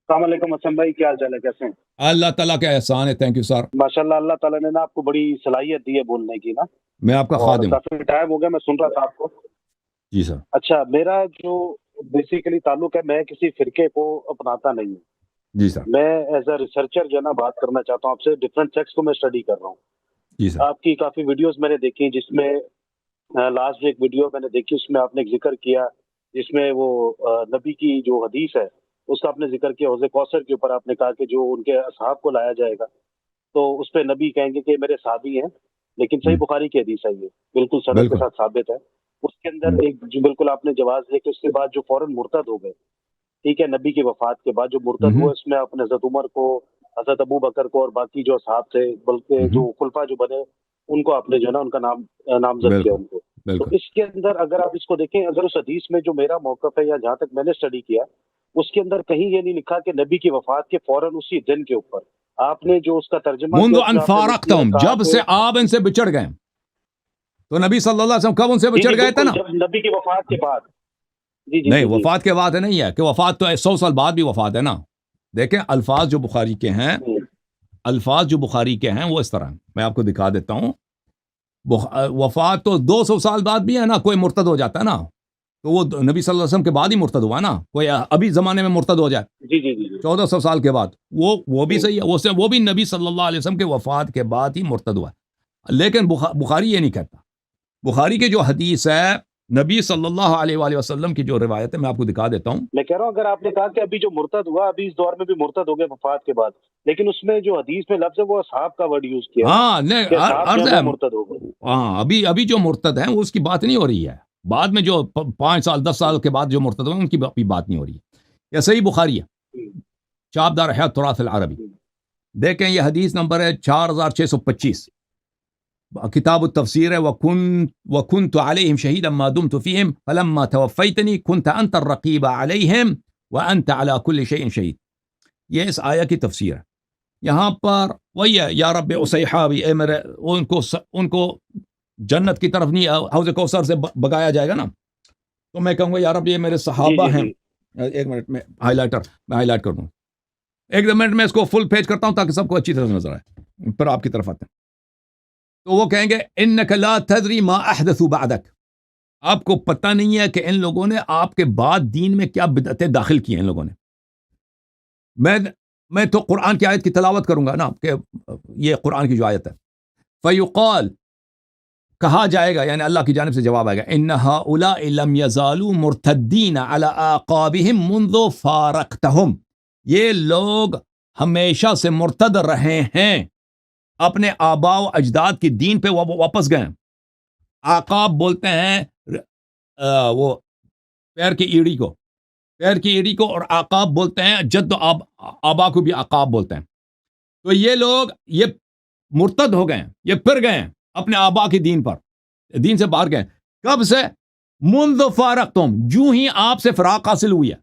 السلام علیکم اسلم بھائی، کیا حال چال ہے؟ کیسے ہیں؟ اللہ تعالیٰ کا احسان ہے. Thank you sir. ماشاءاللہ، اللہ تعالیٰ نے نا آپ کو بڑی صلاحیت دی ہے بولنے کی نا، میں آپ کا اور خادم ہوں. کافی ٹائم ہو گیا میں سن رہا تھا آپ کو. جی سر. اچھا، میرا جو بیسیکلی تعلق ہے، میں کسی فرقے کو اپناتا نہیں ہوں. جی سر. میں ایز اے ریسرچر جو ہے نا بات کرنا چاہتا ہوں آپ سے. ڈفرینٹ سیکس کو میں اسٹڈی کر رہا ہوں. جی سر. آپ کی کافی ویڈیوز میں نے دیکھی، جس میں لاسٹ ایک ویڈیو میں نے دیکھی، اس میں آپ نے ایک ذکر کیا جس میں وہ نبی کی جو حدیث ہے اس کا آپ نے ذکر کیا. حوض کوثر کے اوپر آپ نے کہا کہ جو ان کے اصحاب کو لایا جائے گا تو اس پہ نبی کہیں گے کہ میرے صحابی ہیں، لیکن صحیح ہم، بخاری کی حدیث ہے، یہ بالکل سند کے بالکل. ساتھ ثابت ہے. اس کے اندر ہم، ایک جو بالکل آپ نے جواز دیا کہ اس کے بعد جو فوراً مرتد ہو گئے، ٹھیک ہے، نبی کی وفات کے بعد جو مرتد ہم، ہوئے، اس میں آپ نے حضرت عمر کو، حضرت ابو بکر کو اور باقی جو اصحاب تھے، بلکہ ہم، جو خلفاء جو بنے ان کو آپ نے جو ہے نا ان کا نام نامزد کیا بالکل. ان کو. تو بالکل. اس کے اندر اگر آپ اس کو دیکھیں، اگر اس حدیث میں جو میرا موقف ہے یا جہاں تک میں نے اسٹڈی کیا، اس کے اندر کہیں یہ نہیں لکھا کہ نبی کی وفات کے فوراً اسی دن کے اوپر. آپ نے جو اس کا ترجمہ منذ کیا اس ان میں آپ نے یہ فارقتم، کہا جب کہ سے آپ ان سے بچڑ گئے. تو نبی صلی اللہ علیہ وسلم کب ان سے جی بچڑ جی گئے تھے بالکل، نا؟ جب نبی کی وفات کے بعد. جی جی نہیں، جی جی. وفات کے بعد نہیں ہے کہ وفات تو 100 سال بعد بھی وفات ہے نا. دیکھیں الفاظ جو بخاری کے ہیں، ہوں. الفاظ جو بخاری کے ہیں وہ اس طرح ہیں. میں آپ کو دکھا دیتا ہوں. وفات تو 200 سال بعد بھی ہے نا. کوئی مرتد ہو جاتا ہے نا تو وہ نبی صلی اللہ علیہ وسلم کے بعد ہی مرتد ہوا نا. کوئی ابھی زمانے میں مرتد ہو جائے جی جی جی جی. 1400 سال کے بعد، وہ بھی ہوں. صحیح ہے. وہ بھی نبی صلی اللہ علیہ وسلم کے وفات کے بعد ہی مرتد ہوا. لیکن بخاری یہ نہیں کہتا. بخاری کی جو حدیث ہے، نبی صلی اللہ علیہ وآلہ وسلم کی جو روایت ہے، میں آپ کو دکھا دیتا ہوں. میں کہہ رہا ہوں اگر آپ نے کہا کہ ابھی جو مرتد ہوا، ابھی اس دور میں بھی مرتد ہو گئے وفات کے بعد، لیکن اس میں جو حدیث میں لفظ ہے وہ اصحاب کا ورڈ یوز کیا ہے نا، ہاں نہیں، کہ اصحاب جو عرض ہے ہے. وہ مرتد ہو گئے. ہاں، ابھی جو مرتد ہیں اس کی بات نہیں ہو رہی ہے. بعد میں جو 5 سال 10 سال کے بعد جو مرتد ہوئے ان کی بھی بات نہیں ہو رہی ہے. یہ صحیح بخاری ہے. ہوں. چابدار ہے تراث العربی. ہوں. دیکھیں یہ حدیث نمبر ہے 4625. کتاب التفسیر ہے. وَكُنْتُ عَلَيْهِمْ شَهِيدًا مَا دُمْتُ فِيهِمْ فَلَمَّا تَوَفَّيْتَنِي كُنْتَ أَنْتَ الرَّقِيبَ عَلَيْهِمْ وَأَنْتَ عَلَى كُلِّ شَيْءٍ شَهِيدٌ. یہ اس آیہ کی تفسیر ہے. یہاں پر وہی ہے، یا رب اصحابی، اے میرے، ان کو جنت کی طرف نہیں حوض کوثر سے بگایا جائے گا نا، تو میں کہوں گا یا رب یہ میرے جی صحابہ جی ہیں. جی. ایک منٹ میں ہائی لائٹ کر دوں. ایک منٹ میں اس کو فل پیج کرتا ہوں تاکہ سب کو اچھی طرح نظر آئے. پھر آپ کی طرف آتے ہیں تو وہ کہیں گے انک لا تدری ما احدثوا بعدک. آپ کو پتہ نہیں ہے کہ ان لوگوں نے آپ کے بعد دین میں کیا بدعتیں داخل کی ہیں. ان لوگوں نے، میں تو قرآن کی آیت کی تلاوت کروں گا نا، کہ یہ قرآن کی جو آیت ہے. فیقال، کہا جائے گا، یعنی اللہ کی جانب سے جواب آئے گا، ان هؤلاء لم يزالوا مرتدین على اعقابهم منذ فارقتهم. یہ لوگ ہمیشہ سے مرتد رہے ہیں، اپنے آباء و اجداد کی دین پہ واپس گئے. عقاب بولتے ہیں وہ پیر کی ایڑی کو، اور عقاب بولتے ہیں جد و آبا کو بھی عقاب بولتے ہیں. تو یہ لوگ یہ مرتد ہو گئے، یہ پھر گئے اپنے آبا کی دین سے باہر گئے. کب سے؟ منذ فارقتم، جو ہی آپ سے فراق حاصل ہوئی ہے.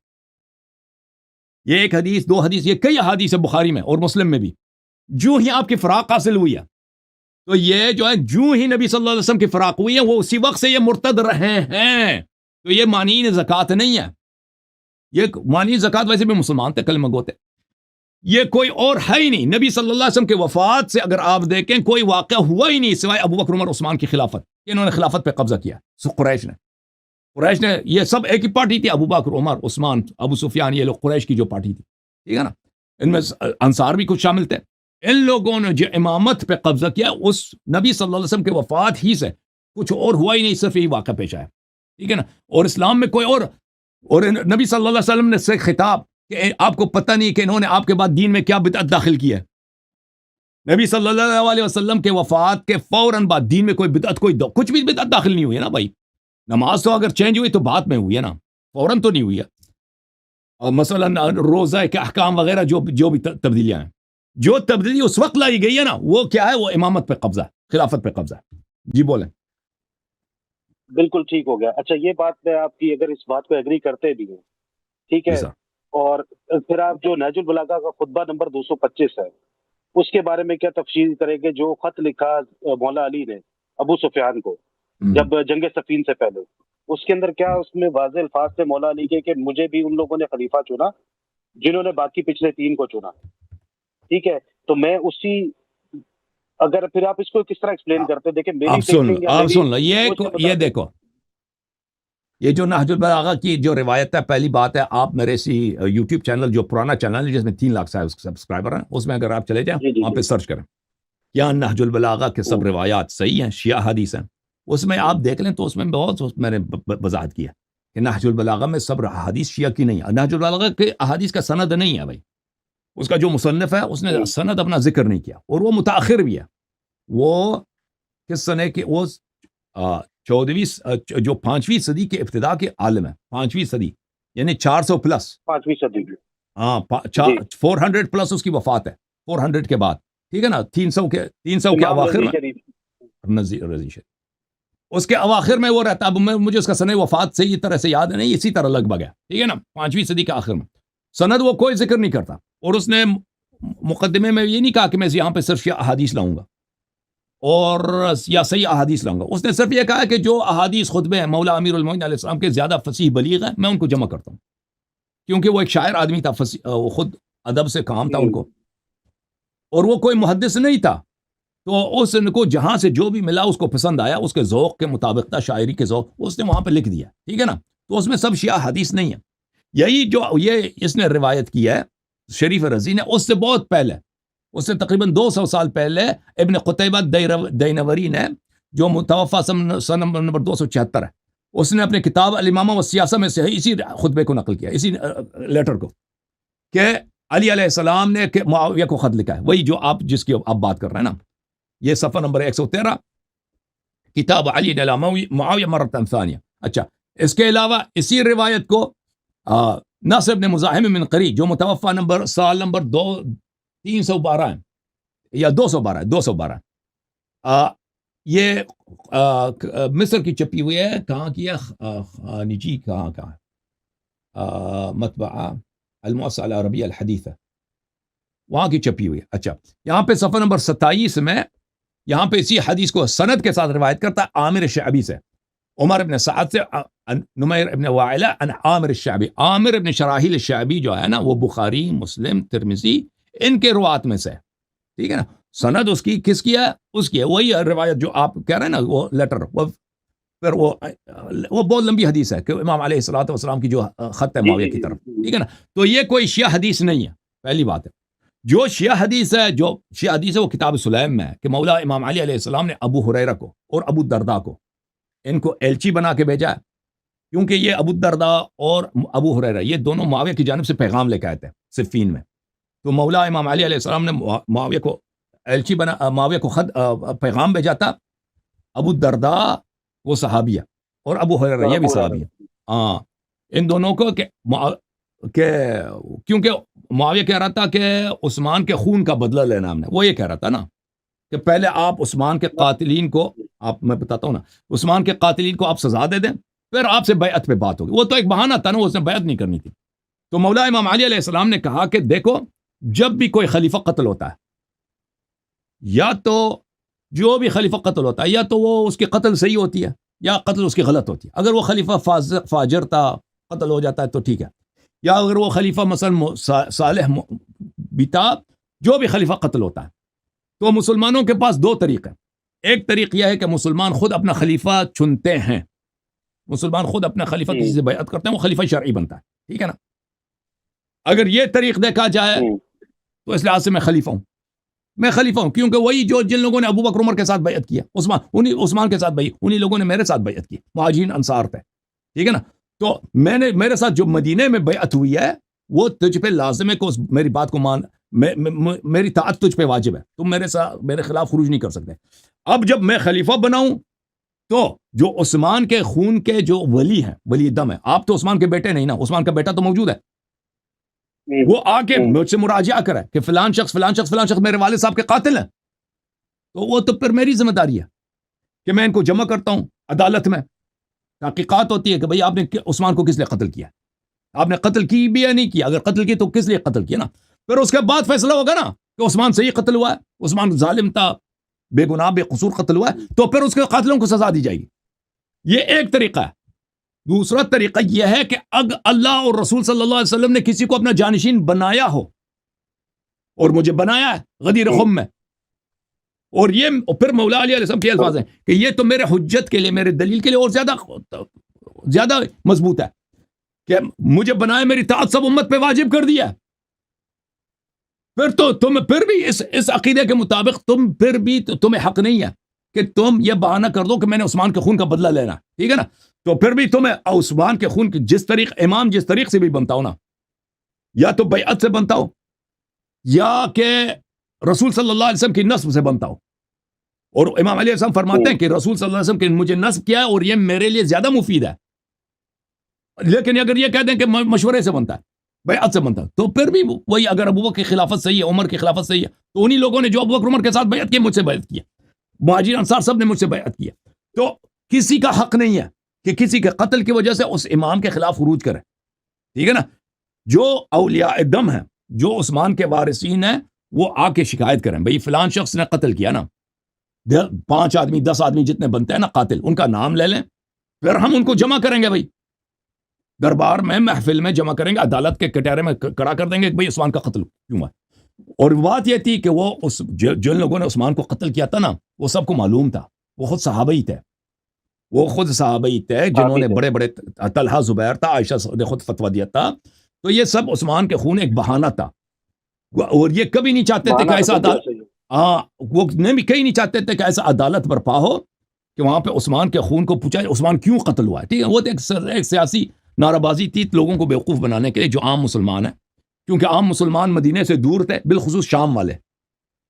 یہ ایک حدیث، دو حدیث، یہ کئی حدیث ہے بخاری میں اور مسلم میں بھی. جو ہی آپ کی فراق حاصل ہوئی ہے، تو یہ جو ہے جو ہی نبی صلی اللہ علیہ وسلم کی فراق ہوئی ہے، وہ اسی وقت سے یہ مرتد رہے ہیں. تو یہ مانین زکوٰۃ نہیں ہے. یہ مانین زکوٰۃ ویسے بھی مسلمان تھے، کلمہ گو تھے. یہ کوئی اور ہے ہی نہیں. نبی صلی اللہ علیہ وسلم کے وفات سے اگر آپ دیکھیں کوئی واقعہ ہوا ہی نہیں سوائے ابو بکر عمر عثمان کی خلافت. انہوں نے خلافت پہ قبضہ کیا. قریش نے یہ سب ایک ہی پارٹی تھی، ابو بکر عمر عثمان ابو سفیان، یہ لوگ قریش کی جو پارٹی تھی، ٹھیک ہے نا. ان میں انصار بھی کچھ شامل تھے. ان لوگوں نے جو امامت پہ قبضہ کیا، اس نبی صلی اللہ علیہ وسلم کے وفات ہی سے کچھ اور ہوا ہی نہیں، صرف یہی واقعہ پیش آیا، ٹھیک ہے نا. اور اسلام میں کوئی اور نبی صلی اللہ علیہ وسلم نے سے خطاب کہ آپ کو پتہ نہیں کہ انہوں نے آپ کے بعد دین میں کیا بدعت داخل کی ہے. نبی صلی اللہ علیہ وسلم کے وفات کے فوراً بعد دین میں کوئی بدعت، کچھ بھی بدعت داخل نہیں ہوئی ہے نا بھائی. نماز تو اگر چینج ہوئی تو بعد میں ہوئی ہے نا، فوراً تو نہیں ہوئی ہے. اور مثلا روزہ کے احکام وغیرہ جو بھی تبدیلیاں ہیں، جو تبدیلی اس وقت لائی گئی ہے نا، وہ کیا ہے؟ وہ امامت پہ قبضہ ہے، خلافت پہ قبضہ ہے. جی بولیں. بالکل ٹھیک ہو گیا. اچھا، یہ بات میں آپ کی اگر اس بات کو ایگری کرتے بھی ہیں، ٹھیک جی ہے، سر. اور پھر آپ جو نہج البلاغہ کا خطبہ نمبر 225 ہے اس کے بارے میں کیا تفصیل کریں گے؟ جو خط لکھا مولا علی نے ابو سفیان کو جب جنگ صفین سے پہلے، اس کے اندر کیا اس میں واضح الفاظ تھے مولا علی کے کہ مجھے بھی ان لوگوں نے خلیفہ چنا جنہوں نے باقی پچھلے 3 کو چنا. ٹھیک ہے, تو میں اسی, اگر پھر آپ اس کو کس طرح ایکسپلین کرتے, دیکھیں میری آپ سن thinking یا آپ میری سن لو, سوچ کے یہ مطابق- دیکھو, یہ جو نہج البلاغہ کی جو روایت ہے, پہلی بات ہے آپ میرے اسی یوٹیوب چینل, جو پرانا چینل ہے جس میں 3 لاکھ سبسکرائبر ہیں, اس میں اگر آپ چلے جائیں جی جی وہاں پہ جی. سرچ کریں کیا نہج البلاغہ کے سب روایات صحیح ہیں, شیعہ حدیث ہیں, اس میں آپ دیکھ لیں تو اس میں بہت میں نے وضاحت کیا کہ نہج البلاغہ میں سب حدیث شیعہ کی نہیں ہے. نہج البلاغہ کے احادیث کا سند نہیں ہے بھائی, اس کا جو مصنف ہے اس نے سند اپنا ذکر نہیں کیا, اور وہ متاخر بھی ہے. وہ کس سنے کے, وہ 14ویں جو 5ویں صدی کے ابتدا کے عالم ہے, 5ویں صدی یعنی 400 پلس, 5ویں صدی کی. ہاں 400 پلس اس کی وفات ہے, 400 کے بعد, ٹھیک ہے نا, 300 کے امام اواخر رضی میں, شریف. رضی شریف اس کے اواخر میں وہ رہتا. اب مجھے اس کا سند وفات صحیح طرح سے یاد نہیں, اسی طرح لگ بھگ ہے, ٹھیک ہے نا, 5ویں صدی کے آخر میں. سند وہ کوئی ذکر نہیں کرتا, اور اس نے مقدمے میں یہ نہیں کہا کہ میں یہاں پہ صرف احادیث لاؤں گا اور یا صحیح احادیث لاؤں گا. اس نے صرف یہ کہا کہ جو احادیث خطبے ہیں مولا امیر المومنین علیہ السلام کے زیادہ فصیح بلیغ ہیں, میں ان کو جمع کرتا ہوں, کیونکہ وہ ایک شاعر آدمی تھا, وہ خود ادب سے کام تھا ان کو, اور وہ کوئی محدث نہیں تھا. تو اس کو جہاں سے جو بھی ملا اس کو پسند آیا, اس کے ذوق کے مطابق تھا, شاعری کے ذوق, اس نے وہاں پہ لکھ دیا, ٹھیک ہے نا. تو اس میں سب شیعہ حدیث نہیں ہے. یہی جو یہ اس نے روایت کی ہے شریف رضی نے, اس سے بہت پہلے, اس سے تقریباً 200 سال پہلے ابن قتیبہ دینوری نے, جو متوفا سن نمبر 276 ہے, اس نے اپنے کتاب الامامہ والسیاسہ میں سے اسی خطبے کو نقل کیا, اسی لیٹر کو, کہ علی علیہ السلام نے کہ معاویہ کو خط لکھا ہے, وہی جو آپ جس کی آپ بات کر رہے ہیں نا, یہ صفحہ نمبر 113, کتاب علی علی معاویہ مرتن ثانیہ. اچھا, اس کے علاوہ اسی روایت کو ناصر بن مزاحم من قری, جو متوفا سال نمبر 312 ہے یا 212 یہ مصر کی چھپی ہوئی ہے. کہاں کی ہے نجی, کہاں مطبعہ المؤسسہ العربیہ الحدیثہ, وہاں کی چھپی ہوئی ہے. اچھا, یہاں پہ صفحہ نمبر 27 میں یہاں پہ اسی حدیث کو سند کے ساتھ روایت کرتا ہے عامر شعبی سے, عمر ابن سعد سے, نمیر ابن وائلہ ان عامر الشعبی. عامر ابن شراحیل الشعبی جو ہے نا, وہ بخاری, مسلم, ترمذی ان کے روات میں سے, ٹھیک ہے نا. سند اس کی کس کی ہے, اس کی ہے, وہی روایت جو آپ کہہ رہے ہیں نا, وہ لیٹر, وہ پھر وہ بہت لمبی حدیث ہے کہ امام علیہ الصلوۃ والسلام کی جو خط ہے معاویہ کی طرف, ٹھیک ہے نا. تو یہ کوئی شیعہ حدیث نہیں ہے, پہلی بات ہے. جو شیعہ حدیث ہے وہ کتاب سلیم میں ہے کہ مولا امام علی علیہ السلام نے ابو ہریرہ کو اور ابو الدرداء کو, ان کو ایلچی بنا کے بھیجا ہے, کیونکہ یہ ابو الدرداء اور ابو ہریرہ یہ دونوں معاویہ کی جانب سے پیغام لے کے آئے تھے صفین میں. تو مولا امام علی علیہ السلام نے معاویہ کو ایلچی بنا, معاویہ کو خط پیغام بھیجا تھا. ابو الدرداء وہ صحابی ہے اور ابو ہریرہ یہ بھی صحابی ہے. ہاں, ان دونوں کو کہ کیونکہ معاویہ کہہ رہا تھا کہ عثمان کے خون کا بدلہ لینا ہم نے, وہ یہ کہہ رہا تھا نا کہ پہلے آپ عثمان کے قاتلین کو, آپ میں بتاتا ہوں نا, عثمان کے قاتلین کو آپ سزا دے دیں, پھر آپ سے بیعت پہ بات ہوگی. وہ تو ایک بہانہ تھا نا, اس نے بیعت نہیں کرنی تھی. تو مولا امام علی علیہ السلام نے کہا کہ دیکھو, جب بھی کوئی خلیفہ قتل ہوتا ہے, یا تو جو بھی خلیفہ قتل ہوتا ہے, یا تو وہ اس کی قتل صحیح ہوتی ہے یا قتل اس کی غلط ہوتی ہے. اگر وہ خلیفہ فاجر تھا, قتل ہو جاتا ہے تو ٹھیک ہے, یا اگر وہ خلیفہ مثلا صالح بھی تھا, جو بھی خلیفہ قتل ہوتا ہے. تو مسلمانوں کے پاس 2 طریقے ہیں. ایک طریق یہ ہے کہ مسلمان خود اپنا خلیفہ چنتے ہیں, مسلمان خود اپنا خلیفہ کسی سے بیعت کرتے ہیں, وہ خلیفہ شرعی بنتا ہے, ٹھیک ہے نا. اگر یہ طریق دیکھا جائے تو اس لحاظ سے میں خلیفہ ہوں, کیونکہ وہی جو جن لوگوں نے ابو بکر عمر کے ساتھ بیعت کیا, عثمان کے ساتھ انہی لوگوں نے میرے ساتھ بیعت کی, مہاجرین انصار تھے, ٹھیک ہے نا. تو میرے ساتھ جو مدینے میں بیعت ہوئی ہے, وہ تجھ پہ لازم ہے کہ میری بات کو مان, میری طاعت تجھ پہ واجب ہے, تم میرے خلاف خروج نہیں کر سکتے. اب جب میں خلیفہ بناؤں تو جو عثمان کے خون کے جو ولی ہیں, ولی دم ہے, آپ تو عثمان کے بیٹے نہیں نا, عثمان کا بیٹا تو موجود ہے, وہ آ کے مجھ سے مراجعہ کرے کہ فلان شخص میرے والد صاحب کے قاتل ہیں, تو وہ تو پھر میری ذمہ داری ہے کہ میں ان کو جمع کرتا ہوں عدالت میں. تحقیقات ہوتی ہے کہ بھئی آپ نے عثمان کو کس لیے قتل کیا, آپ نے قتل کی بھی یا نہیں کیا, اگر قتل کی تو کس لیے قتل کیا نا. پھر اس کے بعد فیصلہ ہوگا نا کہ عثمان صحیح قتل ہوا ہے, عثمان ظالم تھا, بے گناہ بے قصور قتل ہوا ہے, تو پھر اس کے قاتلوں کو سزا دی جائے گی. یہ ایک طریقہ ہے. دوسرا طریقہ یہ ہے کہ اگر اللہ اور رسول صلی اللہ علیہ وسلم نے کسی کو اپنا جانشین بنایا ہو، اور مجھے بنایا ہے غدیر خم میں، اور یہ پھر مولا علی علیہ السلام کے الفاظ ہیں کہ یہ تو میرے حجت کے لیے، میرے دلیل کے لیے اور زیادہ مضبوط ہے کہ مجھے بنایا، میری اطاعت سب امت پہ واجب کر دیا، پھر تو تم پھر بھی اس عقیدے کے مطابق تمہیں حق نہیں ہے کہ تم یہ بہانہ کر دو کہ میں نے عثمان کے خون کا بدلہ لینا، ٹھیک ہے نا؟ تو پھر بھی تمہیں عثمان کے خون جس طریق سے بھی بنتا ہو نا، یا تو بیعت سے بنتا ہو یا کہ رسول صلی اللہ علیہ وسلم کی نسب سے بنتا ہو، اور امام علیہ السلام فرماتے ہیں کہ رسول صلی اللہ علیہ وسلم کی مجھے نسب کیا ہے اور یہ میرے لیے زیادہ مفید ہے، لیکن اگر یہ کہہ دیں کہ مشورے سے بنتا ہے، بیعت سے بنتا ہے، تو پھر بھی وہی، اگر ابو بکر کی خلافت صحیح ہے، عمر کی خلافت صحیح ہے، تو انہی لوگوں نے جو ابو بکر عمر کے ساتھ بیعت کی مجھ سے بیعت کیا، مہاجرین انصار سب نے مجھ سے بیعت کیا، تو کسی کا حق نہیں ہے کہ کسی کے قتل کی وجہ سے اس امام کے خلاف خروج کرے، ٹھیک ہے نا؟ جو اولیاء دم ہیں، جو عثمان کے وارثین ہیں، وہ آ کے شکایت کریں، بھئی فلان شخص نے قتل کیا نا، 5 آدمی 10 آدمی جتنے بنتے ہیں نا قاتل، ان کا نام لے لیں، پھر ہم ان کو جمع کریں گے، بھئی دربار میں، محفل میں جمع کریں گے، عدالت کے کٹہرے میں کھڑا کر دیں گے کہ بھئی عثمان کا قتل کیوں ہے۔ اور بات یہ تھی کہ وہ جن لوگوں نے عثمان کو قتل کیا تھا نا، وہ سب کو معلوم تھا، وہ خود صحابہ ہی تھے، جنہوں نے بڑے بڑے، طلحہ زبیر تھا، عائشہ نے خود فتویٰ دیا تھا، تو یہ سب عثمان کے خون ایک بہانہ تھا، اور یہ کبھی نہیں چاہتے تھے کہ ایسا وہ کہیں نہیں چاہتے تھے کہ ایسا عدالت برپا ہو کہ وہاں پہ عثمان کے خون کو پوچھا عثمان کیوں قتل ہوا ہے، ٹھیک ہے؟ وہ تو ایک سیاسی نعرہ بازی تھی لوگوں کو بیوقوف بنانے کے لیے، جو عام مسلمان ہیں، کیونکہ عام مسلمان مدینے سے دور تھے، بالخصوص شام والے،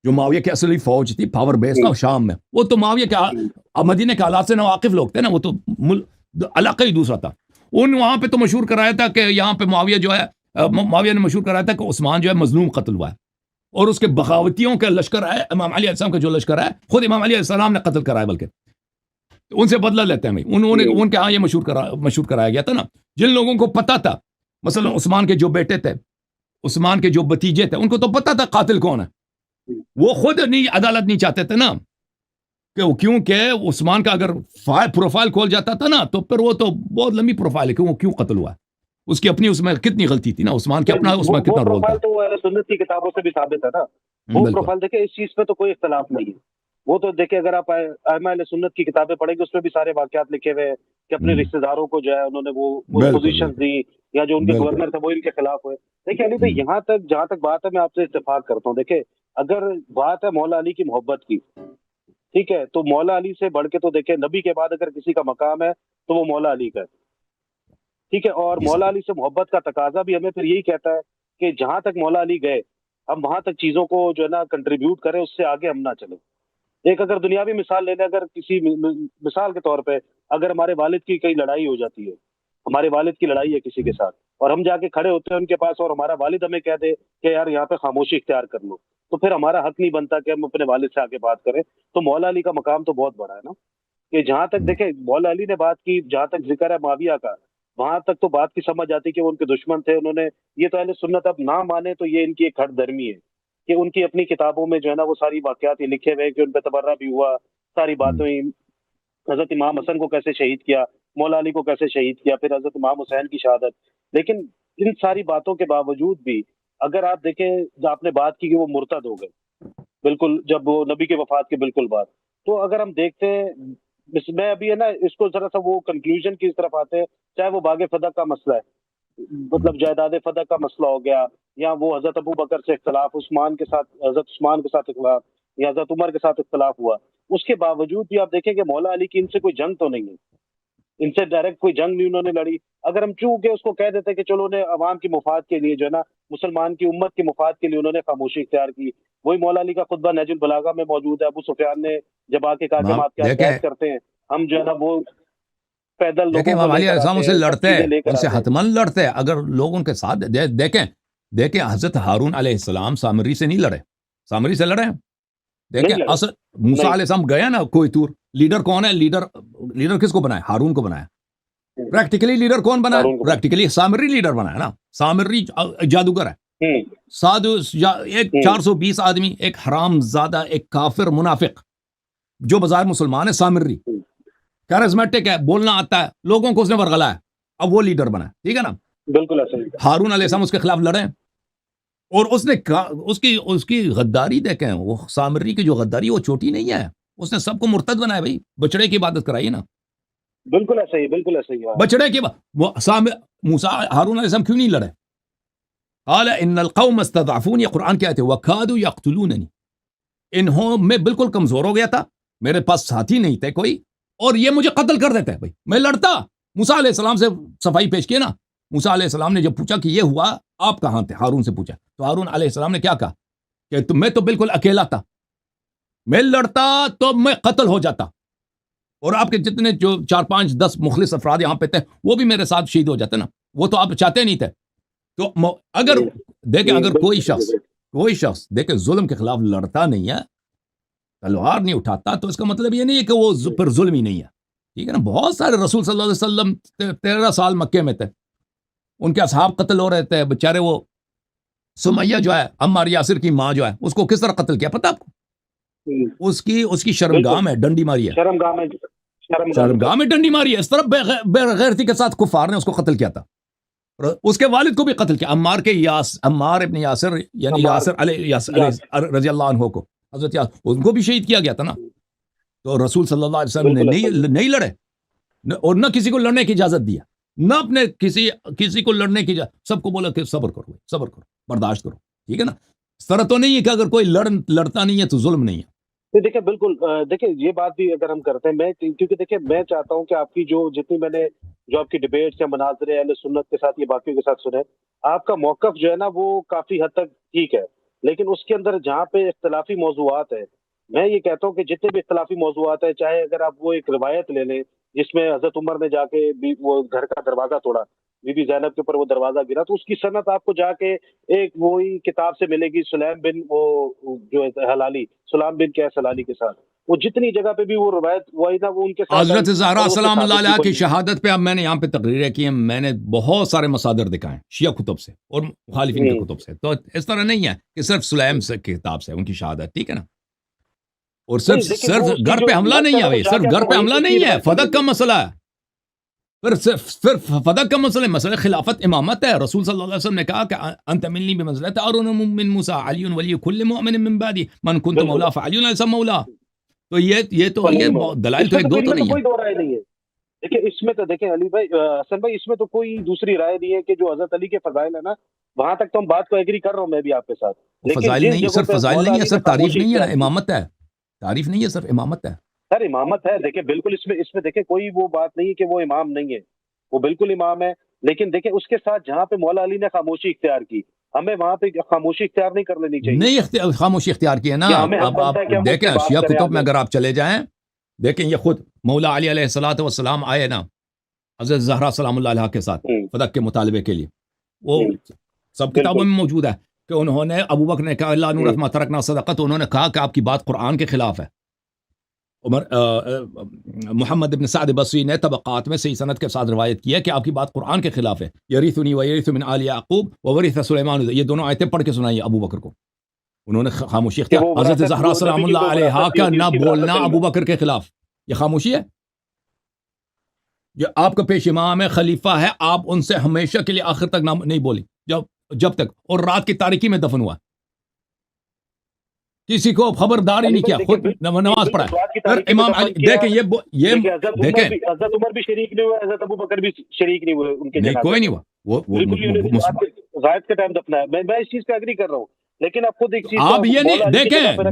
جو معاویہ کی اصلی فوج تھی، پاور بیس تھا شام میں، وہ تو معاویہ کے مدینے کے حالات سے ناواقف لوگ تھے نا، وہ تو علاقہ ہی دوسرا تھا، وہاں پہ تو مشہور کرایا تھا کہ یہاں پہ معاویہ نے مشہور کرایا تھا کہ عثمان جو ہے مظلوم قتل ہوا ہے، اور اس کے بغاوتیوں کا لشکر ہے، امام علی علیہ السلام کا جو لشکر ہے، خود امام علی علیہ السلام نے قتل کرایا، بلکہ ان سے بدلہ لیتے ہیں، ان کے ہاں یہ مشہور کرایا گیا تھا نا، جن لوگوں کو پتا تھا، مثلا عثمان کے جو بیٹے تھے، عثمان کے جو بتیجے تھے، ان کو تو پتا تھا قاتل کون ہے، وہ خود عدالت نہیں چاہتے تھے نا، کیونکہ عثمان کا اگر پروفائل کھول جاتا تھا نا، تو پھر وہ تو بہت لمبی پروفائل ہے کہ وہ کیوں قتل ہوا ہے، اس کی اپنی اس میں کتنی غلطی تھی نا، عثمان کی اپنا اس میں کتنا رول تھا، تو اہل سنت کی کتابوں سے بھی ثابت ہے نا، وہ پروفائل دیکھیں، اس چیز پہ تو کوئی اختلاف نہیں ہے، وہ تو دیکھیں اگر آپ ائمہ اہل سنت کی کتابیں پڑھیں گے، اس میں بھی سارے واقعات لکھے ہوئے کہ اپنے رشتہ داروں کو جو ہے انہوں نے وہ پوزیشن دی، یا جو ان کے گورنر تھے وہ ان کے خلاف ہوئے۔ دیکھیں علی بھائی، یہاں تک جہاں تک بات ہے، میں آپ سے اتفاق کرتا ہوں، دیکھیں اگر بات ہے مولا علی کی محبت کی، ٹھیک ہے، تو مولا علی سے بڑھ کے تو دیکھیں نبی کے بعد اگر کسی کا مقام ہے تو وہ مولا علی کا ہے، ٹھیک ہے، اور مولا علی سے محبت کا تقاضا بھی ہمیں پھر یہی کہتا ہے کہ جہاں تک مولا علی گئے، ہم وہاں تک چیزوں کو جو ہے نا کنٹریبیوٹ کریں، اس سے آگے ہم نہ چلیں۔ ایک اگر دنیاوی مثال لے لیں، اگر کسی مثال کے طور پہ اگر ہمارے والد کی کئی لڑائی ہو جاتی ہے، ہمارے والد کی لڑائی ہے کسی کے ساتھ، اور ہم جا کے کھڑے ہوتے ہیں ان کے پاس، اور ہمارا والد ہمیں کہہ دے کہ یار یہاں پہ خاموشی اختیار کر لو، تو پھر ہمارا حق نہیں بنتا کہ ہم اپنے والد سے آگے بات کریں۔ تو مولا علی کا مقام تو بہت بڑا ہے نا، کہ جہاں تک دیکھیں مولا علی نے بات کی، جہاں تک ذکر ہے معاویہ کا، وہاں تک تو بات کی سمجھ آتی کہ وہ ان کے دشمن تھے، انہوں نے یہ تو اہل سنت اب نہ مانے تو یہ ان کی ایک ہٹ درمی ہے کہ ان کی اپنی کتابوں میں جو ہے نا وہ ساری واقعات یہ لکھے ہوئے کہ ان پہ تبرہ بھی ہوا، ساری باتیں، حضرت امام حسن کو کیسے شہید کیا، مولا علی کو کیسے شہید کیا، پھر حضرت امام حسین کی شہادت۔ لیکن ان ساری باتوں کے باوجود بھی اگر آپ دیکھیں، جو آپ نے بات کی کہ وہ مرتد ہو گئے بالکل جب وہ نبی کے وفات کے بالکل بعد، تو اگر ہم دیکھتے ہیں، میں ابھی ہے نا اس کو ذرا سا وہ کنکلوژن کی طرف آتے ہیں، چاہے وہ باغ فتح کا مسئلہ ہے، مطلب جائیداد فتح کا مسئلہ ہو گیا، یا وہ حضرت ابو بکر سے اختلاف، حضرت عثمان کے ساتھ اختلاف، یا حضرت عمر کے ساتھ اختلاف ہوا، اس کے باوجود بھی آپ دیکھیں کہ مولا علی کی ان سے کوئی جنگ تو نہیں ہے، ان سے ڈائریکٹ کوئی جنگ نہیں انہوں نے لڑی۔ اگر ہم چونکہ اس کو کہہ دیتے کہ چلو انہیں عوام کی مفاد کے لیے جو ہے نا، مسلمان کی امت کی مفاد کے لیے انہوں نے خاموشی اختیار کی، وہی مولا علی کا خطبہ نہج البلاغہ میں موجود ہے، ابو سفیان نے جب آ کے کہا کہ ہم آپ کے ساتھ بیعت کرتے ہیں، ہم جو ہے نا وہ پیدل دیکھیں امام علی علیہ السلام سے لڑتے ہیں، ان سے حتماً لڑتے ہیں، اگر لوگ ان کے ساتھ دیکھیں حضرت ہارون علیہ السلام سامری سے نہیں لڑے، سامری سے لڑے، دیکھیں اصل موسیٰ علیہ السلام گیا نا کوئی طور، لیڈر کون ہے؟ لیڈر کس کو بنایا؟ ہارون کو بنایا۔ پریکٹیکلی لیڈر کون بنا ہے؟ پریکٹیکلی سامری لیڈر بنا ہے نا، سامری جادوگر ہے، ایک 420 آدمی، ایک حرام زادہ، ایک کافر منافق جو بظاہر مسلمان ہے، سامری کیرزمیٹک ہے، بولنا آتا ہے، لوگوں کو اس نے ورغلا ہے، اب وہ لیڈر بنا، ٹھیک ہے نا. بالکل ایسا ہی. ہارون علیہ السلام اس کے خلاف لڑے اور اس نے اس کی غداری دیکھیں، وہ سامری کی جو غداری وہ چھوٹی نہیں ہے، اس نے سب کو مرتد بنایا. بھائی بچڑے کی عبادت کرائی نا. بالکل ایسا ہی، بالکل ایسا ہی. بچڑے کی موسیٰ ہارون علیہ السلام کیوں نہیں لڑے؟ قال ان القوم استضعفونی، قرآن کیا ہے وکادوا یقتلوننی، انہوں میں بالکل کمزور ہو گیا تھا، میرے پاس ساتھی نہیں تھے کوئی، اور یہ مجھے قتل کر دیتے. بھائی میں لڑتا. موسیٰ علیہ السلام سے صفائی پیش کی نا. موسیٰ علیہ السلام نے جب پوچھا کہ یہ ہوا آپ کہاں تھے، ہارون سے پوچھا، تو ہارون علیہ السلام نے کیا کہا کہ میں تو بالکل اکیلا تھا، میں لڑتا تو میں قتل ہو جاتا، اور آپ کے جتنے جو 4 5 10 مخلص افراد یہاں پہ تھے وہ بھی میرے ساتھ شہید ہو جاتے نا. وہ تو آپ چاہتے نہیں تھے. تو اگر دیکھیں، اگر کوئی شخص دیکھیں ظلم کے خلاف لڑتا نہیں ہے، تلوار نہیں اٹھاتا، تو اس کا مطلب یہ نہیں ہے کہ وہ پر ظلم ہی نہیں ہے. ٹھیک ہے نا. بہت سارے رسول صلی اللہ علیہ وسلم 13 سال مکے میں تھے، ان کے اصحاب قتل ہو رہے تھے بیچارے. وہ سمیہ جو ہے عمار یاسر کی ماں جو ہے، اس کو کس طرح قتل کیا پتہ آپ کو؟ اس کی شرمگاہ میں ڈنڈی ماری ہے، شرمگاہ میں ڈنڈی ماری ہے. اس طرح بے غیرتی کے ساتھ کفار نے اس کو قتل کیا تھا. اس کے والد کو بھی قتل کیا، عمار ابن یاسر، یعنی یاسر علیہ رضی اللہ عنہ کو، حضرت یاسر، ان کو بھی شہید کیا گیا تھا نا. تو رسول صلی اللہ علیہ وسلم نے نہیں لڑے، اور نہ کسی کو لڑنے کی اجازت دیا، نہ اپنے کسی کو لڑنے کی اجازت. سب کو بولا کہ صبر کرو، برداشت کرو. ٹھیک ہے نا. اس طرح تو نہیں ہے کہ اگر کوئی لڑتا نہیں ہے تو ظلم نہیں ہے. دیکھیں بالکل، دیکھیں یہ بات بھی اگر ہم کرتے ہیں، کیونکہ دیکھیں میں چاہتا ہوں کہ آپ کی جتنی میں نے جو آپ کی ڈیبیٹس یا مناظرے اہل سنت کے ساتھ یا باقیوں کے ساتھ سنے، آپ کا موقف جو ہے نا وہ کافی حد تک ٹھیک ہے، لیکن اس کے اندر جہاں پہ اختلافی موضوعات ہیں، میں یہ کہتا ہوں کہ جتنے بھی اختلافی موضوعات ہیں، چاہے اگر آپ وہ ایک روایت لے لیں جس میں حضرت عمر نے جا کے وہ گھر کا دروازہ توڑا، بی بی زینب کے اوپر وہ دروازہ گرا، تو اس کی سند آپ کو جا کے ایک وہی کتاب سے ملے گی، سلیم بن وہ جو ہلالی، سلام بن کیس ہلالی کے ساتھ. وہ جتنی جگہ پہ بھی وہ روایت وہی نا، وہ ان کے ساتھ حضرت زہرا سلام اللہ علیہ کی شہادت پہ اب میں نے یہاں پہ تقریریں کی ہیں، میں نے بہت سارے مصادر دکھائے شیعہ کتب سے اور مخالفین کے کتب سے. تو اس طرح نہیں ہے کہ صرف سلیم سے کتاب سے ان کی شہادت. ٹھیک ہے نا. اور صرف گھر پہ حملہ نہیں ہے، صرف گھر پہ حملہ نہیں ہے، فدق کا مسئلہ ہے. پھر صرف فدق کا مسئلہ خلافت امامت ہے. رسول صلی اللہ علیہ وسلم نے کہا کہ انت منی بمنزلۃ ہارون من موسیٰ علی ولی کل مؤمن من بعدی من کنت مولا فعلی علیہ مولا. تو یہ دلائل تو ایک دو تو نہیں ہے. کوئی دو رائے نہیں ہے. دیکھیں اس میں تو دیکھیں علی بھائی، حسن بھائی، اس میں تو کوئی دوسری رائے نہیں ہے کہ جو حضرت علی کے فضائل ہے نا، وہاں تک تو ہم بات کو ایگری کر رہا ہوں میں بھی آپ کے ساتھ. فضائل نہیں، صرف فضائل نہیں ہے، صرف تعریف نہیں ہے، امامت ہے. تعریف نہیں ہے، صرف امامت ہے. سر امامت ہے. دیکھیں بالکل اس میں دیکھیں کوئی وہ بات نہیں ہے کہ وہ امام نہیں ہے، وہ بالکل امام ہے. لیکن دیکھیں اس کے ساتھ جہاں پہ مولا علی نے خاموشی اختیار کی، ہمیں وہاں پہ خاموشی اختیار نہیں کر لینی چاہیے. نہیں خاموشی اختیار کی ہے نا. اب آپ دیکھیں شیعہ کتب میں اگر آپ چلے جائیں، دیکھیں یہ خود مولا علی علیہ الصلوۃ والسلام آئے نا حضرت زہرا سلام اللہ علیہ کے ساتھ فدق کے مطالبے کے لیے. وہ سب کتابوں میں موجود ہے کہ انہوں نے، ابو بکر نے کہا لا نورث ما ترکنا صدقہ، تو انہوں نے کہا کہ آپ کی بات قرآن کے خلاف ہے. محمد ابن سعد بصری نے طبقات میں صحیح سند کے ساتھ روایت کی ہے کہ آپ کی بات قرآن کے خلاف ہے. یریثنی ویرث من آل یعقوب وورث سلیمان، یہ دونوں آیتیں پڑھ کے سنائی ابو بکر کو. انہوں نے خاموشی اختیار. حضرت زہرا سلام اللہ علیہا کا نہ بولنا ابو بکر کے خلاف، یہ خاموشی ہے. یہ آپ کا پیش امام ہے، خلیفہ ہے، آپ ان سے ہمیشہ کے لیے آخر تک نہیں بولی جب تک، اور رات کی تاریکی میں دفن ہوا، کسی کو خبردار ہی نہیں کیا، خود نماز پڑھا. پھر امام علی دیکھیں یہ دیکھیں حضرت عمر بھی شریک نہیں ہوئے، حضرت ابو بکر بھی شریک نہیں ہوئے ان کے نہیں، کوئی نہیں ہوا. وہ غائب کا ٹائم دفنا ہے. میں اس چیز پہ ایگری کر رہا ہوں، لیکن اب خود ایک چیز آپ یہ نہیں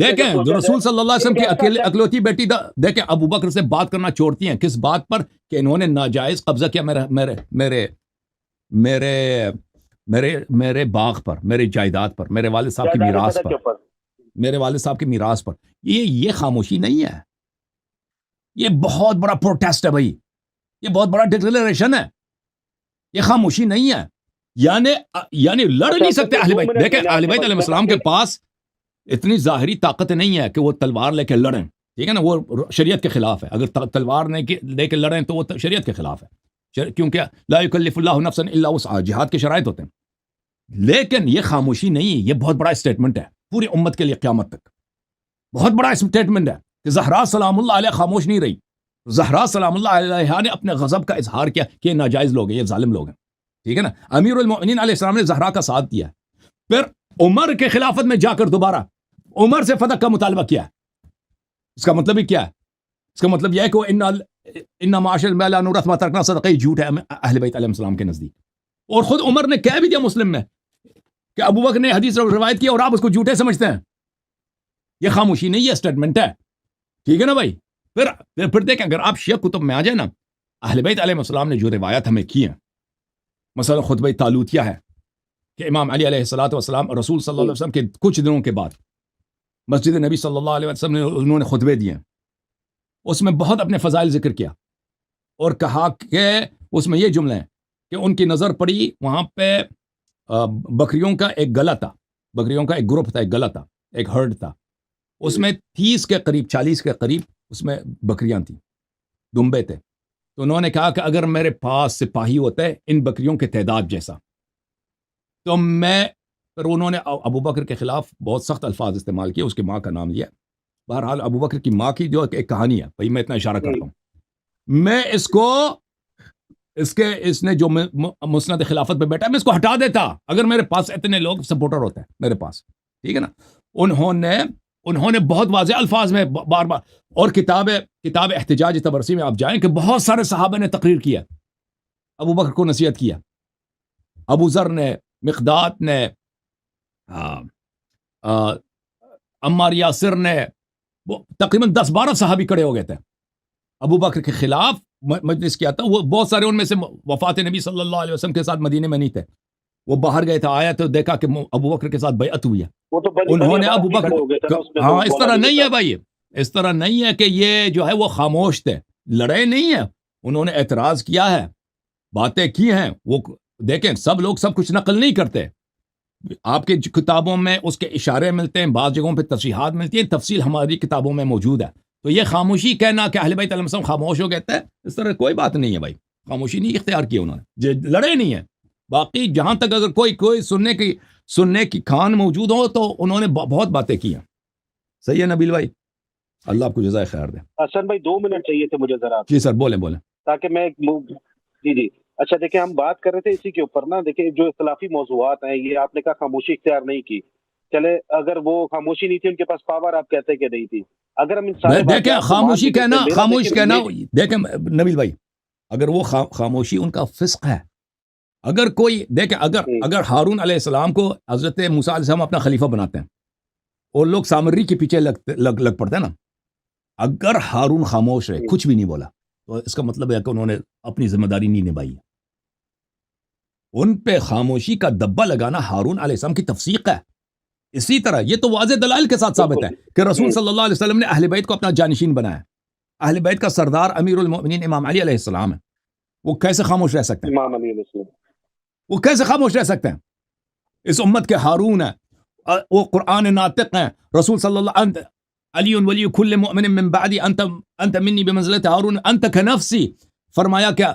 دیکھیں رسول صلی اللہ علیہ وسلم کی اکلوتی بیٹی دیکھیں ابو بکر سے بات کرنا چھوڑتی ہیں کس بات پر؟ کہ انہوں نے ناجائز قبضہ کیا میرے باغ پر، میری جائیداد پر، میرے والد صاحب کی میراث پر، میرے والد صاحب کی میراث پر. یہ خاموشی نہیں ہے، یہ بہت بڑا پروٹیسٹ ہے بھائی، یہ بہت بڑا ڈکلیریشن ہے، یہ خاموشی نہیں ہے. یعنی لڑ نہیں سکتے اہل بیت. دیکھیں اہل بیت علیہ السلام کے پاس اتنی ظاہری طاقت نہیں ہے کہ وہ تلوار لے کے لڑیں. ٹھیک ہے نا. وہ شریعت کے خلاف ہے، اگر تلوار لے کے لڑیں تو وہ شریعت کے خلاف ہے، کیونکہ لا یکلف اللہ نفسا الا وسعها، جہاد کے شرائط ہوتے ہیں. لیکن یہ خاموشی نہیں، یہ بہت بڑا اسٹیٹمنٹ ہے پوری امت کے لیے قیامت تک. بہت بڑا اسٹیٹمنٹ ہے کہ زہرا سلام اللہ علیہ خاموش نہیں رہی. زہرا سلام اللہ علیہا نے اپنے غضب کا اظہار کیا کہ یہ ناجائز لوگ ہیں، یہ ظالم لوگ ہیں، ٹھیک ہے نا. امیر المؤمنین علیہ السلام نے زہرا کا ساتھ دیا. پھر عمر کے خلافت میں جا کر دوبارہ عمر سے فتح کا مطالبہ کیا. اس کا مطلب ہی کیا ہے؟ اس کا مطلب یہ ہے کہ وہ ان معاشر میں لا نورث ما ترکنا صدقہ، یہ جھوٹ ہے اہل بیت علیہ السلام کے نزدیک. اور خود عمر نے کہہ بھی دیا مسلم میں کہ ابو بکر نے حدیث روایت کی اور آپ اس کو جھوٹے سمجھتے ہیں. یہ خاموشی نہیں، یہ اسٹیٹمنٹ ہے، ٹھیک ہے نا بھائی. پھر دیکھیں، اگر آپ شیعہ کتب میں آ جائیں نا، اہل بیت علیہ السلام نے جو روایت ہمیں کی ہیں، مثلا خطبہ طالوتیہ ہے کہ امام علی علیہ الصلوۃ والسلام رسول صلی اللہ علیہ وسلم کے کچھ دنوں کے بعد مسجد نبی صلی اللہ علیہ وسلم نے انہوں نے خطبے دیے، اس میں بہت اپنے فضائل ذکر کیا اور کہا کہ اس میں یہ جملے ہیں کہ ان کی نظر پڑی وہاں پہ بکریوں کا ایک گلا تھا، بکریوں کا ایک گروپ تھا، ایک گلا تھا، ایک ہرڈ تھا، اس میں 30 کے قریب 40 کے قریب اس میں بکریاں تھیں، دمبے تھے. تو انہوں نے کہا کہ اگر میرے پاس سپاہی ہوتے ان بکریوں کے تعداد جیسا تو میں، پھر انہوں نے ابو بکر کے خلاف بہت سخت الفاظ استعمال کیے، اس کی ماں کا نام لیا. بہرحال ابو بکر کی ماں کی جو ایک کہانی ہے، بھائی میں اتنا اشارہ کرتا ہوں، میں اس نے جو مسند خلافت پہ بیٹھا، میں اس کو ہٹا دیتا اگر میرے پاس اتنے لوگ سپورٹر ہوتے ہیں میرے پاس، ٹھیک ہے نا. انہوں نے بہت واضح الفاظ میں بار بار، اور کتاب احتجاج تبرسی میں آپ جائیں کہ بہت سارے صحابہ نے تقریر کیا، ابو بکر کو نصیحت کیا. ابو ذر نے، مقداد نے، عمار یاسر نے، تقریباً 10-12 صحابی کھڑے ہو گئے تھے ابو بکر کے خلاف مجلس کیا تھا. وہ بہت سارے ان میں سے وفات نبی صلی اللہ علیہ وسلم کے ساتھ مدینے میں نہیں تھے، وہ باہر گئے تھے، آیا تو دیکھا کہ ابو بکر کے ساتھ بیعت ہوئی ہے. انہوں نے ابو بکر، ہاں اس طرح نہیں ہے بھائی، اس طرح نہیں ہے کہ یہ جو ہے وہ خاموش تھے، لڑے نہیں ہیں، انہوں نے اعتراض کیا ہے، باتیں کی ہیں. وہ دیکھیں، سب لوگ سب کچھ نقل نہیں کرتے، آپ کے کتابوں میں اس کے اشارے ملتے ہیں، بعض جگہوں پہ تصریحات ملتی ہیں، تفصیل ہماری کتابوں میں موجود ہے. تو یہ خاموشی کہنا کہ اہل بیت علیہ السلام خاموش ہو گئے، اس طرح کوئی بات نہیں ہے بھائی، خاموشی نہیں اختیار کی انہوں نے، لڑے نہیں ہیں. باقی جہاں تک اگر کوئی سننے کی کھان موجود ہو تو انہوں نے بہت باتیں کی ہیں. صحیح ہے نبیل بھائی، اللہ آپ کو جزائے خیر دے. حسن بھائی 2 منٹ چاہیے تھے مجھے ذرا. جی سر، بولیں. تاکہ میں جی اچھا دیکھیں، ہم بات کر رہے تھے اسی کے اوپر نا. دیکھیں جو اختلافی موضوعات ہیں، یہ آپ نے کہا خاموشی اختیار نہیں کی، چلے اگر وہ خاموشی نہیں تھی، ان کے پاس پاور آپ کہتے کہ نہیں تھی. اگر ہم دیکھیں خاموشی کہنا دیکھیں نبیل بھائی، اگر وہ خاموشی ان کا فسق ہے، اگر کوئی دیکھیں، اگر ہارون علیہ السلام کو حضرت موسیٰ علیہ السلام اپنا خلیفہ بناتے ہیں اور لوگ سامری کے پیچھے لگ پڑتے ہیں نا، اگر ہارون خاموش رہے، کچھ بھی نہیں بولا، تو اس کا مطلب ہے کہ انہوں نے اپنی ذمہ داری نہیں نبھائی. ان پہ خاموشی کا دبا لگانا ہارون علیہ السلام کی تفسیق ہے. اسی طرح یہ تو واضح دلائل کے ساتھ ثابت ہے کہ رسول صلی اللہ علیہ وسلم نے اہل بیت کو اپنا جانشین بنایا. اہل بیت کا سردار امیر المؤمنین امام علی علیہ السلام ہے، وہ کیسے خاموش رہ سکتے ہیں؟ امام علی علیہ السلام وہ کیسے خاموش رہ سکتے ہیں؟ اس امت کے ہارون ہیں، وہ قرآن ناطق ہیں. رسول صلی اللہ علیہ وسلم علی ولی کل مؤمن من بعدی انت منی بمنزلت ہارون انت کنفسی، فرمایا کیا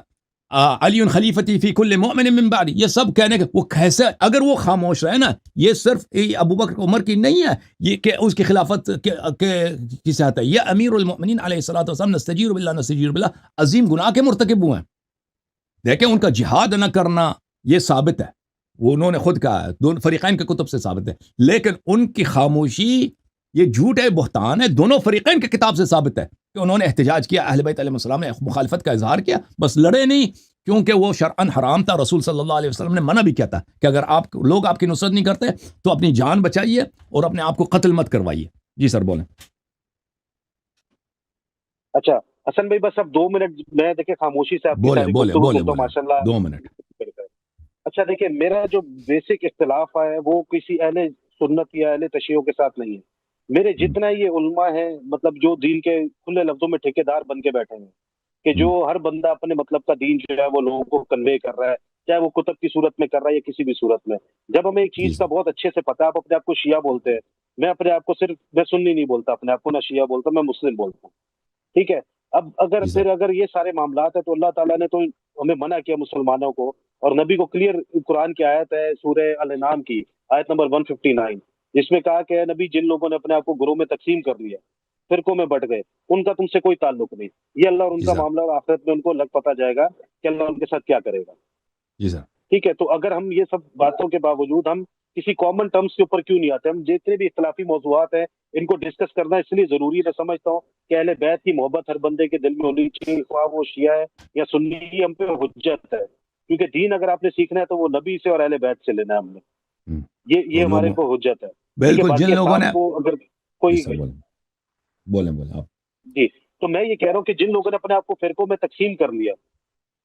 علی خلیفتی فی کل مؤمن من بعدی. یہ سب کہنے کے وہ کیسے، اگر وہ خاموش رہے نا، یہ صرف ابو بکر عمر کی نہیں ہے، یہ کہ اس کی خلافت کی صحت ہے. یہ امیر المؤمنین علیہ الصلوۃ والسلام نستجیر باللہ عظیم گناہ کے مرتکب ہوئے ہیں. دیکھیں ان کا جہاد نہ کرنا یہ ثابت ہے، وہ انہوں نے خود کہا ہے، دونوں فریقین کے کتب سے ثابت ہے. لیکن ان کی خاموشی یہ جھوٹ ہے، بہتان ہے، دونوں فریقین کے کتاب سے ثابت ہے کہ انہوں نے احتجاج کیا، اہل بیت علیہ السلام نے مخالفت کا اظہار کیا، بس لڑے نہیں، کیونکہ وہ شرعاً حرام تھا. رسول صلی اللہ علیہ وسلم نے منع بھی کیا تھا کہ اگر لوگ آپ کی نصرت نہیں کرتے تو اپنی جان بچائیے اور اپنے آپ کو قتل مت کروائیے. جی سر بولیں. اچھا حسن بھائی، بس اب 2 منٹ میں دیکھیں خاموشی سے آپ کی ساری گفتگو سنتا ہوں ماشاءاللہ. 2 منٹ. اچھا دیکھیں، میرا جو بیسک اختلاف ہے وہ کسی اہل سنت یا اہل تشیع کے ساتھ نہیں ہے. میرے جتنا یہ علماء ہیں، مطلب جو دین کے کھلے لفظوں میں ٹھیکیدار بن کے بیٹھے ہیں کہ جو ہر بندہ اپنے مطلب کا دین جو ہے وہ لوگوں کو کنوے کر رہا ہے، چاہے وہ کتب کی صورت میں کر رہا ہے یا کسی بھی صورت میں. جب ہمیں ایک چیز کا بہت اچھے سے پتہ ہے، آپ اپنے آپ کو شیعہ بولتے ہیں، میں اپنے آپ کو صرف میں سنی نہیں بولتا، اپنے آپ کو نہ شیعہ بولتا، میں مسلم بولتا ہوں، ٹھیک ہے. اب اگر یہ سارے معاملات ہیں تو اللہ تعالیٰ نے تو ہمیں منع کیا مسلمانوں کو، اور نبی کو کلیئر قرآن کی آیت ہے سورہ الانعام کی آیت نمبر 159، جس میں کہا کہ اے نبی، جن لوگوں نے اپنے آپ کو گروہ میں تقسیم کر لیا فرقوں میں بٹ گئے، ان کا تم سے کوئی تعلق نہیں. یہ اللہ اور ان جی کا صاحب. معاملہ، اور آخرت میں ان کو الگ پتہ جائے گا کہ اللہ ان کے ساتھ کیا کرے گا. جی سر. ٹھیک ہے، تو اگر ہم یہ سب باتوں کے باوجود ہم کسی کامن ٹرمز کے اوپر کیوں نہیں آتے؟ ہم جتنے بھی اختلافی موضوعات ہیں ان کو ڈسکس کرنا اس لیے ضروری ہے. میں سمجھتا ہوں کہ اہل بیت کی محبت ہر بندے کے دل میں ہونی چاہیے، خواہ وہ شیعہ ہے یا سنی، ہم پہ حجت ہے. کیونکہ دین اگر آپ نے سیکھنا ہے تو وہ نبی سے اور اہل بیت سے لینا ہے ہم نے. ہم. یہ تو ہمارے لوگ کو حجت ہے. ٹھیک ہے، بالکل جن باقی لوگوں نے اسلام کو اگر جی کوئی سر بولیں آپ. جی، تو میں یہ کہہ رہا ہوں کہ جن لوگوں نے اپنے آپ کو فرقوں میں تقسیم کر لیا،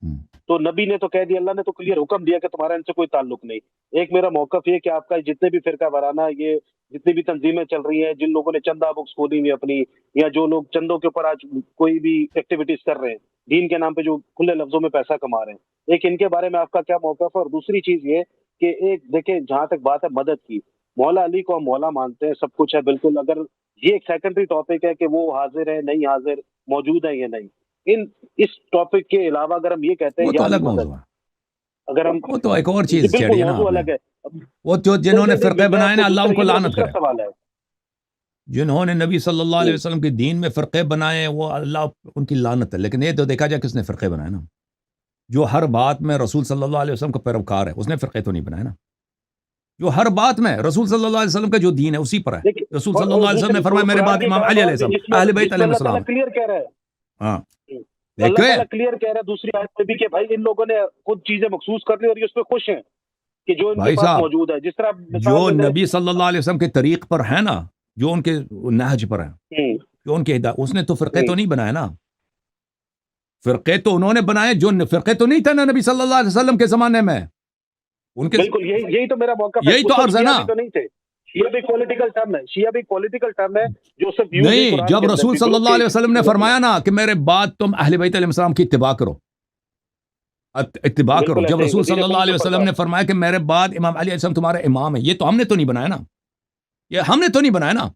ہم. تو نبی نے تو کہہ دیا، اللہ نے تو کلیئر حکم دیا کہ تمہارا ان سے کوئی تعلق نہیں. ایک میرا موقف یہ کہ آپ کا جتنے بھی فرقہ وارانہ یہ جتنی بھی تنظیمیں چل رہی ہیں، جن لوگوں نے چندہ بکس کھولی ہوئی اپنی، یا جو لوگ چندوں کے اوپر آج کوئی بھی ایکٹیویٹیز کر رہے ہیں دین کے نام پہ، جو کھلے لفظوں میں پیسہ کما رہے ہیں، ایک ان کے بارے میں آپ کا کیا موقف ہے؟ اور دوسری چیز یہ کہ ایک دیکھیں، جہاں تک بات ہے مدد کی، مولا علی کو ہم مولا مانتے ہیں، سب کچھ ہے بالکل. اگر یہ ایک سیکنڈری ٹاپک ہے کہ وہ حاضر ہے نہیں حاضر، موجود ہے یا نہیں، اس ٹاپک کے علاوہ اگر ہم یہ کہتے ہیں وہ تو یا علی الگ مدد، موضوع ہے. اگر ہم وہ تو ایک اور جی چیز بالکل چھیڑی ہے نا موضوع آپ نے. الگ ہے. وہ جو جنہوں نے فرقے میں بنائے نا، اللہ ان کو یہ میرا لعنت دوسرا کرے. سوال ہے. جنہوں نے نبی صلی اللہ علیہ وسلم کے دین میں فرقے بنائے وہ اللہ ان کی لعنت ہے. لیکن یہ تو دیکھا جائے کس نے فرقے بنائے نا. جو ہر بات میں رسول صلی اللہ علیہ وسلم کا پیروکار ہے اس نے فرقے تو نہیں بنائے نا. جو ہر بات میں رسول صلی اللہ علیہ وسلم کا جو دین ہے اسی پر ہے. دیکھیے، رسول اور صلی اللہ علیہ وسلم نے فرمایا میرے قرآن بعد کی امام ایک علی اور علیہ بات ہے السلام، اہل بیت جس میں علیہ اللہ تعالیٰ السلام. کلیئر کہہ رہا ہے. ہاں اللہ دیکھیں تعالیٰ کلیئر کہہ رہا ہے دوسری آیت میں بھی کہ بھائی ان لوگوں نے خود چیزیں مخصوص کر لی اور یہ اس پہ خوش ہیں کہ جو ان کے بھائی پاس صاحب، موجود ہے. جس طرح جو مثال دے نبی صلی اللہ علیہ وسلم کے طریق پر ہے نا، جو ان کے نہج پر ہے، دیں. جو ان کے ہدایت، اس نے تو فرقے تو نہیں بنائے نا. فرقے تو انہوں نے بنائے، جو فرقے تو نہیں تھے نا نبی صلی اللہ علیہ وسلم کے زمانے میں. ان کے بالکل یہی تو میرا موقف ہے. یہی اس تو وقت عرض ہے شیعہ نا. بھی تو نہیں تھے. شیعہ بھی پولیٹیکل ٹرم ہے، شیعہ بھی پولیٹیکل ٹرم ہے جو صرف یوز ہی نہیں، قرآن جب کے اندر رسول بھی صلی گروپ اللہ کے علیہ وسلم نے ہوتی ہے. فرمایا نا کہ میرے بعد تم اہل بیت علیہ السلام کی اتباع کرو، اتباع کرو. بالکل جب ایسے ہی رسول مدینہ صلی اللہ علیہ پاک کے وسلم نے فرمایا کہ میرے بعد امام علی علیہ السلام تمہارے امام ہے، یہ تو ہم نے تو نہیں بنایا نا. یہ ہم نے تو نہیں بنایا نا.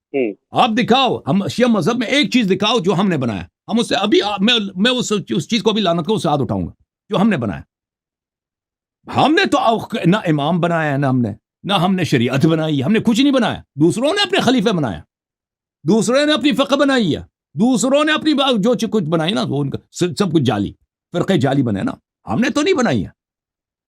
آپ دکھاؤ، ہم شیعہ مذہب میں ایک چیز دکھاؤ جو ہم نے بنایا. ہم اس سے ابھی میں اس چیز کو بھی لعنت کو اس سے ہاتھ اٹھاؤں گا جو ہم نے بنایا. ہم نے تو نہ امام بنایا ہے، نہ ہم نے شریعت بنائی ہے، ہم نے کچھ نہیں بنایا. دوسروں نے اپنے خلیفے بنایا، دوسروں نے اپنی فقہ بنائی ہے، دوسروں نے اپنی جو کچھ بنائی نا، وہ ان کا سب کچھ جعلی فرقے جعلی بنے نا. ہم نے تو نہیں بنائی ہے.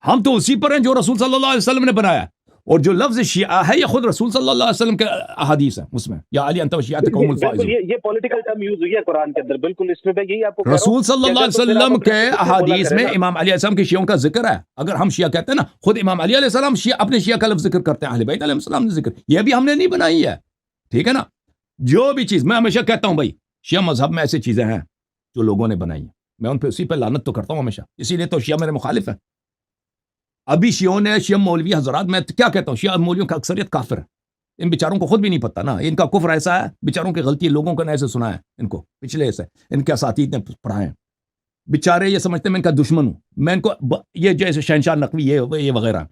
ہم تو اسی پر ہیں جو رسول صلی اللہ علیہ وسلم نے بنایا. اور جو لفظ شیعہ ہے یہ خود رسول صلی اللہ علیہ وسلم کے احادیث ہیں، اس میں یا علی انت وشیعت قوم بالکل الفائزون. یہ پولیٹیکل ٹرم یوز ہوئی ہے قرآن کے اندر. بالکل اس میں میں یہی آپ کو کہہ رہا ہوں رسول صلی کہ اللہ اگر علیہ تو پھر آپ وسلم اپنے کے خود سے بولا احادیث کریں میں نا. امام علیہ السلام کی شیعوں کا ذکر ہے. اگر ہم شیعہ کہتے ہیں نا، خود امام علی علیہ السلام اپنے شیعہ کا لفظ ذکر کرتے ہیں، اہل بیت علیہ السلام نے ذکر، یہ بھی ہم نے نہیں بنائی ہے. ٹھیک ہے نا. جو بھی چیز میں ہمیشہ کہتا ہوں بھائی، شیعہ مذہب میں ایسی چیزیں ہیں جو لوگوں نے بنائی ہیں، میں ان پہ اسی پہ لعنت تو کرتا ہوں ہمیشہ. اسی لیے تو شیعہ میرے مخالف ہیں. ابھی شیعوں نے، شیعہ مولوی حضرات، میں کیا کہتا ہوں، شیعہ مولویوں کا اکثریت کافر ہے. ان بیچاروں کو خود بھی نہیں پتہ نا. ان کا کفر ایسا ہے، بیچاروں کی غلطی لوگوں کو ایسے سنا ہے، ان کو پچھلے ایسے ان کے اساتید نے پڑھائے ہیں. بیچارے یہ سمجھتے ہیں میں ان کا دشمن ہوں، میں ان کو یہ جیسے شہنشاہ نقوی یہ وغیرہ.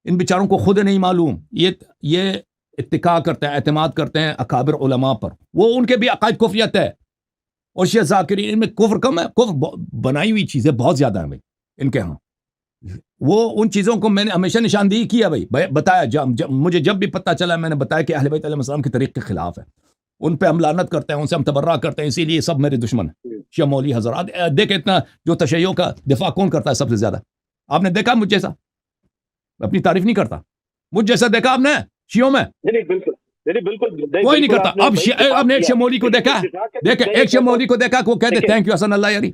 ان بیچاروں کو خود نہیں معلوم. یہ اتقاء کرتے ہیں، اعتماد کرتے ہیں اکابر علماء پر. وہ ان کے بھی عقائد کفریت ہے. اور شیعہ ذاکرین، ان میں کفر کم ہے، کفر بنائی ہوئی چیزیں بہت زیادہ ہیں بھائی ان کے ہاں. وہ ان چیزوں کو میں نے ہمیشہ نشاندہی کیا بھائی، بتایا. مجھے جب بھی پتہ چلا میں نے بتایا کہ اہل بیت علیہ السلام کے طریق کے خلاف ہے، ان پہ ہم لعنت کرتے ہیں، ان سے ہم تبرہ کرتے ہیں. اسی لیے سب میرے دشمن ہیں شیعہ مولوی حضرات. دیکھ اتنا جو تشیع کا دفاع کون کرتا ہے سب سے زیادہ؟ آپ نے دیکھا مجھ جیسا؟ اپنی تعریف نہیں کرتا. مجھ جیسا دیکھا آپ نے شیعوں میں؟ بالکل کوئی نہیں کرتا. اب نے ایک شیعہ مولوی کو دیکھا، دیکھیں ایک شیعہ مولوی کو دیکھا کہ وہ کہتے تھینک یو حسن اللہ یاری.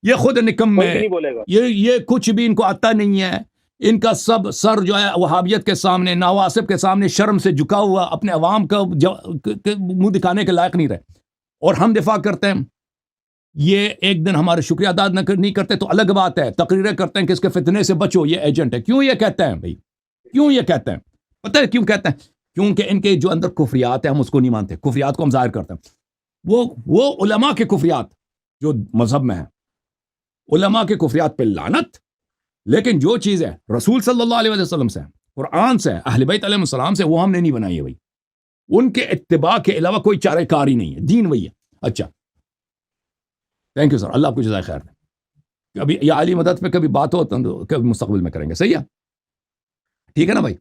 یہ خود نکم میں، یہ کچھ بھی ان کو آتا نہیں ہے. ان کا سب سر جو ہے وہابیت کے سامنے، نواسب کے سامنے شرم سے جھکا ہوا، اپنے عوام کا منہ دکھانے کے لائق نہیں رہے. اور ہم دفاع کرتے ہیں. یہ ایک دن ہمارے شکریہ ادا نہیں کرتے تو الگ بات ہے. تقریریں کرتے ہیں کہ اس کے فتنے سے بچو، یہ ایجنٹ ہے. کیوں یہ کہتے ہیں بھائی؟ کیوں یہ کہتے ہیں؟ پتہ ہے کیوں کہتے ہیں؟ کیونکہ ان کے جو اندر کفریات ہیں ہم اس کو نہیں مانتے. کفریات کو ہم ظاہر کرتے ہیں. وہ علماء کے کفریات جو مذہب میں ہیں، علماء کے کفریات پہ لعنت. لیکن جو چیز ہے رسول صلی اللہ علیہ وسلم سے، قرآن سے، اہل بیت علیہ السلام سے، وہ ہم نے نہیں بنائی ہے بھائی. ان کے اتباع کے علاوہ کوئی چارہ کار ہی نہیں ہے. دین وہی ہے. اچھا، تھینک یو سر، اللہ آپ کو جزائے خیر دے. کبھی یا علی مدد پہ کبھی بات ہو تو کبھی مستقبل میں کریں گے. صحیح ہے؟ ٹھیک ہے نا بھائی؟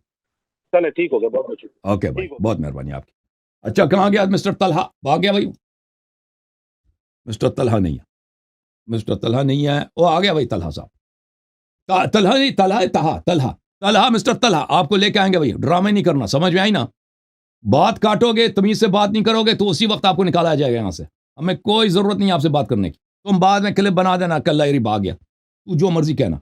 چلے ٹھیک ہو گیا. بہت اوکے بھائی، بہت مہربانی آپ کی. اچھا کہاں گیا مسٹر طلحہ؟ بھاگ گیا بھائی، مسٹر طلحہ نہیں ہے، مسٹر طلحہ نہیں ہے، وہ آ گیا بھائی طلحہ صاحب، طلحہ نہیں، طلحہ مسٹر طلحہ آپ کو لے کے آئیں گے بھائی، ڈرامے نہیں کرنا، سمجھ میں آئی نا؟ بات کاٹو گے، تمیز سے بات نہیں کرو گے تو اسی وقت آپ کو نکالا جائے گا یہاں سے، ہمیں کوئی ضرورت نہیں آپ سے بات کرنے کی، تم بعد میں کلپ بنا دینا کہ اللہ بھاگ گیا، تو جو مرضی کہنا۔